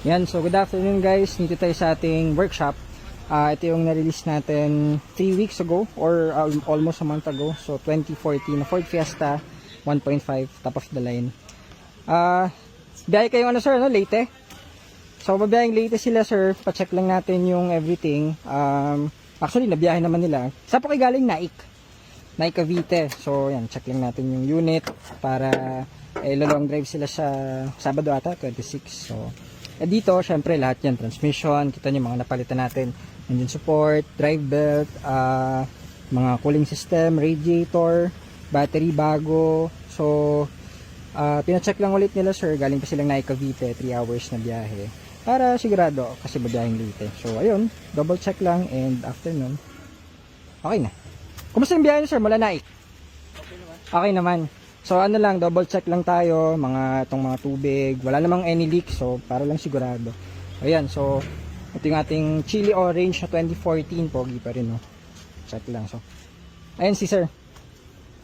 Yan, so good afternoon guys. Dito tayo sa ating workshop. Ito yung na-release natin 3 weeks ago or almost a month ago. So 2014 na Ford Fiesta 1.5 top of the line. Biyahe kayo ano sir, no? Leyte. So babiyaheng Leyte sila sir. Pa-check lang natin yung everything. Actually nabiyahe naman nila. Saan po kayo galing? Naik Cavite. So yan, check lang natin yung unit para long drive sila sa Sabado ata 26. So dito, syempre lahat yan, transmission, kita nyo mga napalitan natin, engine support, drive belt, mga cooling system, radiator, battery bago. So, pina-check lang ulit nila sir, galing pa silang Naik Cavite, 3 hours na biyahe, para sigurado, kasi babiyaheng Leyte. So, ayun, double check lang, and after nun, okay na. Kumusta yung biyahe nyo sir, mula Naik? Okay naman. So ano lang, double check lang tayo, itong mga tubig, wala namang any leak, so para lang sigurado. Ayan, so ito yung ating chili orange na 2014, pogi pa rin, no? Check lang, so ayan si sir.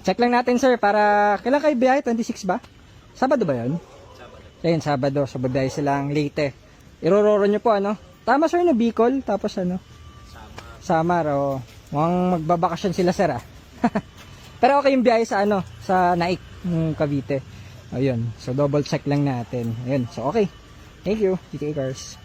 Check lang natin sir, para kailan kayo biyahe? 26 ba? Sabado ba yun? Sabado. Ayan, Sabado, so babiyahe silang Leyte. Irororo nyo po, ano? Tama sir, na Bicol, tapos ano? Samar, o. Mukhang magbabakasyon sila sir, ah. Pero okay yung biyahe sa sa Naik Cavite. Ayun. So double check lang natin. Ayun. So okay. Thank you, GK Cars.